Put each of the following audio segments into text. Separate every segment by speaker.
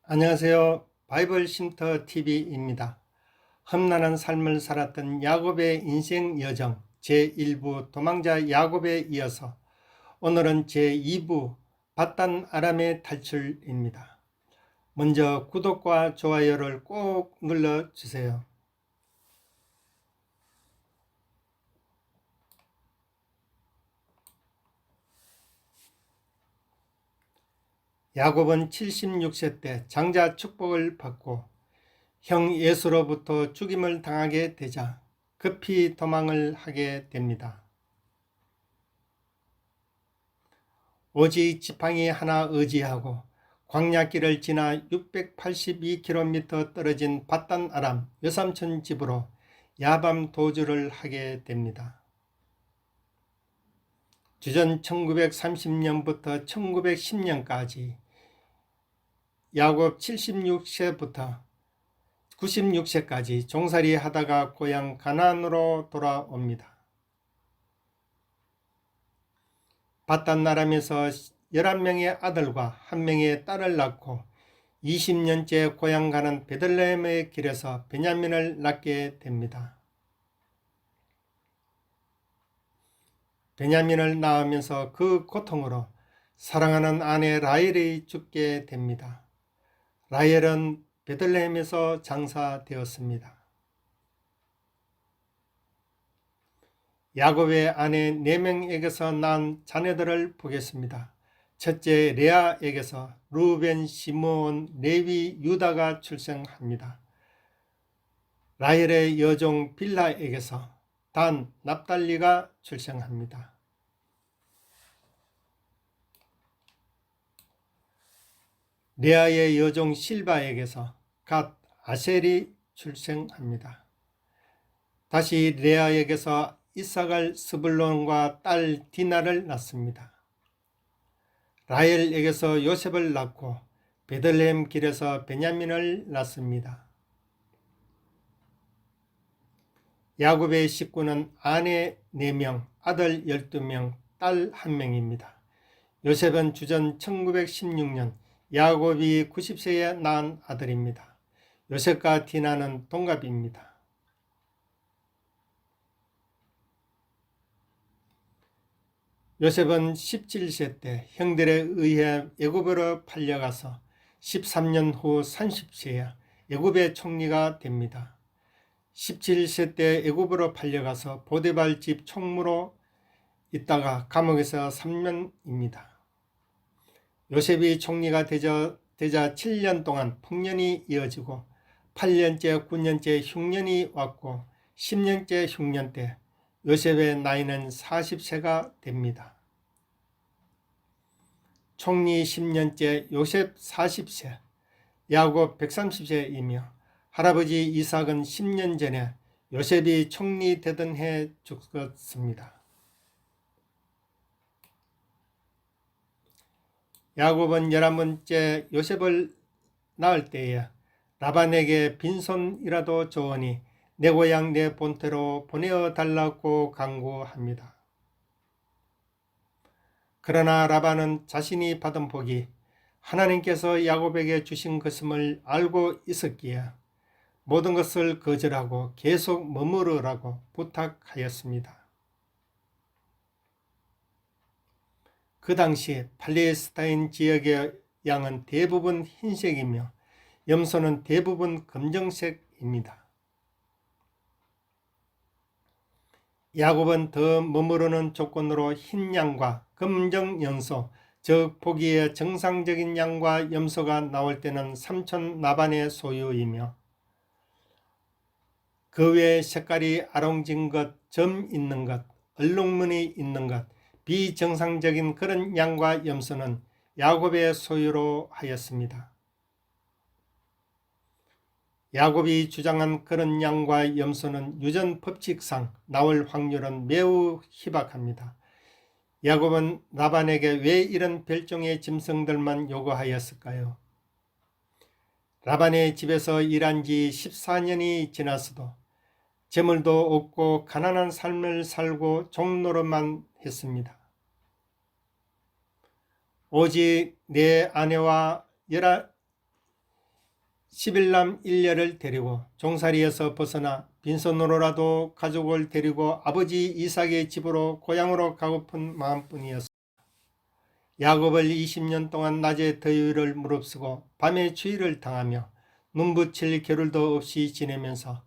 Speaker 1: 안녕하세요. 바이블 쉼터 TV입니다. 험난한 삶을 살았던 야곱의 인생 여정 제1부 도망자 야곱에 이어서 오늘은 제2부 바단 아람의 탈출입니다. 먼저 구독과 좋아요를 꼭 눌러주세요. 야곱은 76세 때 장자 축복을 받고 형 예수로부터 죽임을 당하게 되자 급히 도망을 하게 됩니다. 오직 지팡이 하나 의지하고 광야길을 지나 682km 떨어진 바단 아람 여삼촌 집으로 야밤 도주를 하게 됩니다. 주전 1930년부터 1910년까지 야곱 76세부터 96세까지 종살이 하다가 고향 가나안으로 돌아옵니다. 바단 아람에서 11명의 아들과 1명의 딸을 낳고 20년째 고향 가는 베들레헴의 길에서 베냐민을 낳게 됩니다. 베냐민을 낳으면서 그 고통으로 사랑하는 아내 라헬이 죽게 됩니다. 라헬은 베들레헴에서 장사되었습니다. 야곱의 아내 4명에게서 낳은 자녀들을 보겠습니다. 첫째 레아에게서 루벤, 시므온, 레위, 유다가 출생합니다. 라헬의 여종 빌하에게서 단, 납달리가 출생합니다. 레아의 여종 실바에게서 갓, 아셀이 출생합니다. 다시 레아에게서 이삭을 스불론과 딸 디나를 낳습니다. 라헬에게서 요셉을 낳고 베들레헴 길에서 베냐민을 낳습니다. 야곱의 식구는 아내 4명, 아들 12명, 딸 1명입니다. 요셉은 주전 1916년 야곱이 90세에 낳은 아들입니다. 요셉과 디나는 동갑입니다. 요셉은 17세 때 형들에 의해 애굽으로 팔려가서 13년 후 30세에 애굽의 총리가 됩니다. 17세 때 애굽으로 팔려가서 보디발 집 총무로 있다가 감옥에서 3년입니다. 요셉이 총리가 되자 7년 동안 풍년이 이어지고 8년째 9년째 흉년이 왔고 10년째 흉년 때 요셉의 나이는 40세가 됩니다. 총리 10년째 요셉 40세, 야곱 130세이며 할아버지 이삭은 10년 전에 요셉이 총리 되던 해 죽었습니다. 야곱은 11번째 요셉을 낳을 때에 라반에게 빈손이라도 좋으니 내 고향 내 본토로 보내어 달라고 간구합니다. 그러나 라반은 자신이 받은 복이 하나님께서 야곱에게 주신 것임을 알고 있었기에 모든 것을 거절하고 계속 머무르라고 부탁하였습니다. 그 당시 팔레스타인 지역의 양은 대부분 흰색이며 염소는 대부분 검정색입니다. 야곱은 더 머무르는 조건으로 흰 양과 검정 염소, 즉 보기에 정상적인 양과 염소가 나올 때는 삼촌 라반의 소유이며 그 외에 색깔이 아롱진 것, 점 있는 것, 얼룩무늬 있는 것, 비정상적인 그런 양과 염소는 야곱의 소유로 하였습니다. 야곱이 주장한 그런 양과 염소는 유전 법칙상 나올 확률은 매우 희박합니다. 야곱은 라반에게 왜 이런 별종의 짐승들만 요구하였을까요? 라반의 집에서 일한 지 14년이 지났어도 재물도 없고 가난한 삶을 살고 종노릇만 했습니다. 오직 내 아내와 11남 1녀를 데리고 종살이에서 벗어나 빈손으로라도 가족을 데리고 아버지 이삭의 집으로 고향으로 가고픈 마음뿐이었습니다. 야곱을 20년 동안 낮에 더위를 무릅쓰고 밤에 추위를 당하며 눈붙일 겨를도 없이 지내면서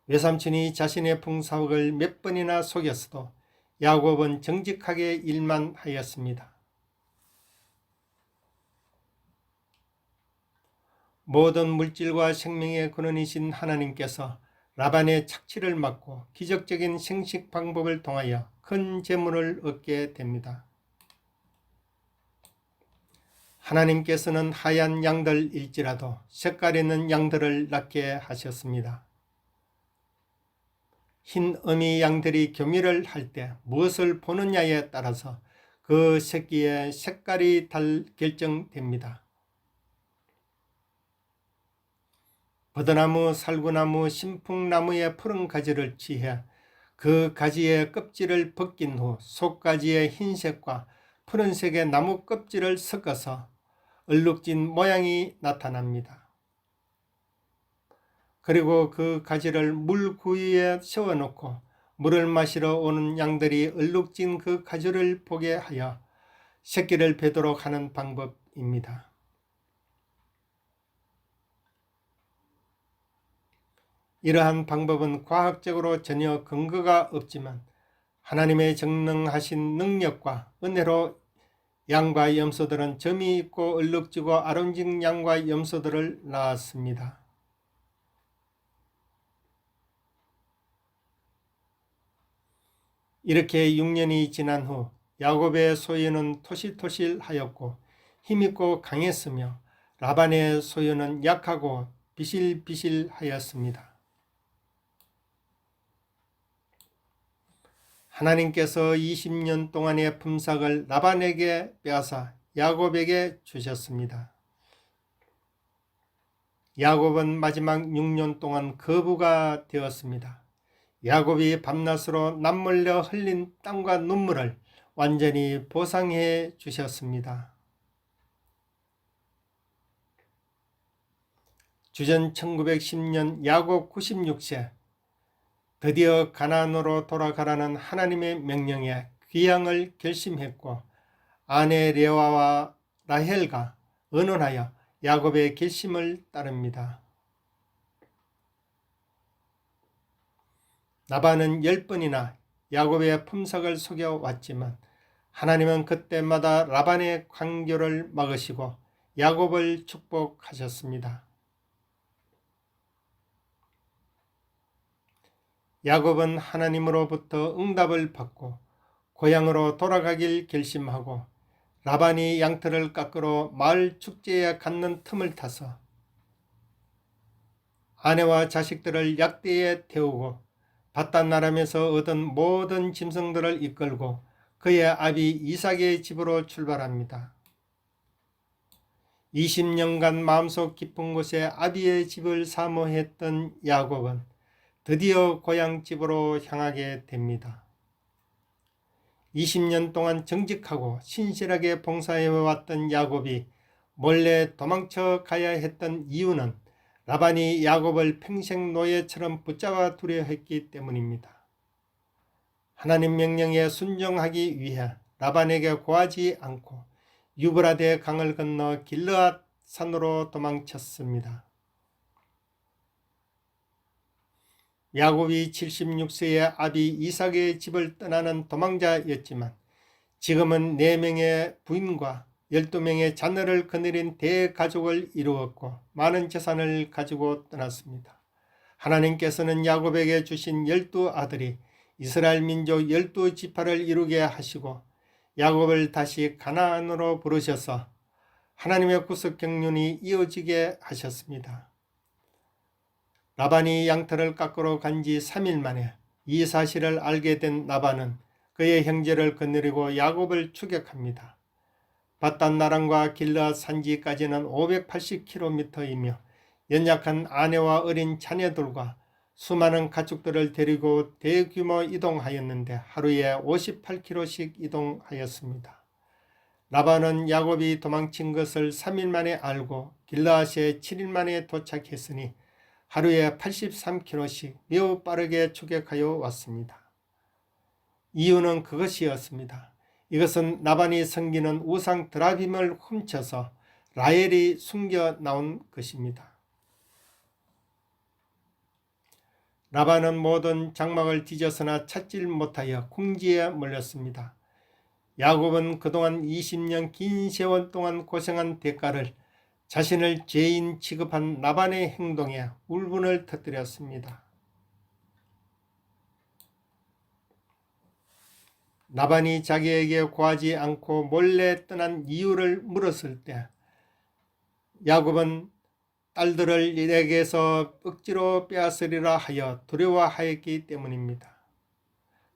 Speaker 1: 외삼촌이 자신의 풍사옥을 몇 번이나 속였어도 야곱은 정직하게 일만 하였습니다. 모든 물질과 생명의 근원이신 하나님께서 라반의 착취를 막고 기적적인 생식 방법을 통하여 큰 재물을 얻게 됩니다. 하나님께서는 하얀 양들일지라도 색깔 있는 양들을 낳게 하셨습니다. 흰 어미 양들이 교미를 할 때 무엇을 보느냐에 따라서 그 새끼의 색깔이 결정됩니다. 버드나무, 살구나무, 신풍나무의 푸른 가지를 취해 그 가지의 껍질을 벗긴 후 속가지의 흰색과 푸른색의 나무 껍질을 섞어서 얼룩진 모양이 나타납니다. 그리고 그 가지를 물 구유에 세워놓고 물을 마시러 오는 양들이 얼룩진 그 가지를 보게 하여 새끼를 베도록 하는 방법입니다. 이러한 방법은 과학적으로 전혀 근거가 없지만 하나님의 전능하신 능력과 은혜로 양과 염소들은 점이 있고 얼룩지고 아름진 양과 염소들을 낳았습니다. 이렇게 6년이 지난 후 야곱의 소유는 토실토실하였고 힘있고 강했으며 라반의 소유는 약하고 비실비실하였습니다. 하나님께서 20년 동안의 품삯을 라반에게 빼앗아 야곱에게 주셨습니다. 야곱은 마지막 6년 동안 거부가 되었습니다. 야곱이 밤낮으로 남몰려 흘린 땀과 눈물을 완전히 보상해 주셨습니다. 주전 1910년 야곱 96세 드디어 가나안으로 돌아가라는 하나님의 명령에 귀향을 결심했고 아내 레아와 라헬과 의논하여 야곱의 결심을 따릅니다. 라반은 10번이나 야곱의 품삯을 속여왔지만 하나님은 그때마다 라반의 관교를 막으시고 야곱을 축복하셨습니다. 야곱은 하나님으로부터 응답을 받고 고향으로 돌아가길 결심하고 라반이 양털을 깎으러 마을 축제에 갖는 틈을 타서 아내와 자식들을 약대에 태우고 밧단나람에서 얻은 모든 짐승들을 이끌고 그의 아비 이삭의 집으로 출발합니다. 20년간 마음속 깊은 곳에 아비의 집을 사모했던 야곱은 드디어 고향집으로 향하게 됩니다. 20년 동안 정직하고 신실하게 봉사해왔던 야곱이 몰래 도망쳐 가야 했던 이유는 라반이 야곱을 평생 노예처럼 붙잡아 두려 했기 때문입니다. 하나님 명령에 순종하기 위해 라반에게 고하지 않고 유브라데 강을 건너 길르앗 산으로 도망쳤습니다. 야곱이 76세의 아비 이삭의 집을 떠나는 도망자였지만 지금은 4명의 부인과 12명의 자녀를 거느린 대가족을 이루었고 많은 재산을 가지고 떠났습니다. 하나님께서는 야곱에게 주신 12아들이 이스라엘 민족 12지파를 이루게 하시고 야곱을 다시 가나안으로 부르셔서 하나님의 구속 경륜이 이어지게 하셨습니다. 라반이 양털을 깎으러 간 지 3일 만에 이 사실을 알게 된 라반은 그의 형제를 거느리고 야곱을 추격합니다. 밧단나람과 길르앗 산지까지는 580km이며 연약한 아내와 어린 자녀들과 수많은 가축들을 데리고 대규모 이동하였는데 하루에 58km씩 이동하였습니다. 라반은 야곱이 도망친 것을 3일 만에 알고 길르앗에 7일 만에 도착했으니 하루에 83km씩 매우 빠르게 추격하여 왔습니다. 이유는 그것이었습니다. 이것은 라반이 섬기는 우상 드라빔을 훔쳐서 라헬이 숨겨 나온 것입니다. 라반은 모든 장막을 뒤져서나 찾질 못하여 궁지에 몰렸습니다. 야곱은 그동안 20년 긴 세월 동안 고생한 대가를 자신을 죄인 취급한 라반의 행동에 울분을 터뜨렸습니다. 라반이 자기에게 구하지 않고 몰래 떠난 이유를 물었을 때 야곱은 딸들을 내게서 억지로 빼앗으리라 하여 두려워하였기 때문입니다.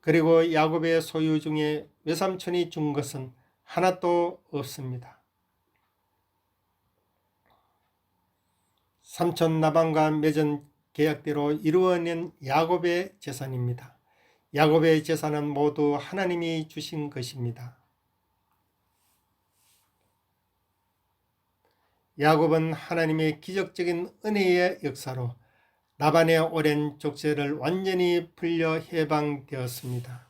Speaker 1: 그리고 야곱의 소유 중에 외삼촌이 준 것은 하나도 없습니다. 삼촌 라반과 맺은 계약대로 이루어낸 야곱의 재산입니다. 야곱의 재산은 모두 하나님이 주신 것입니다. 야곱은 하나님의 기적적인 은혜의 역사로 라반의 오랜 족쇄를 완전히 풀려 해방되었습니다.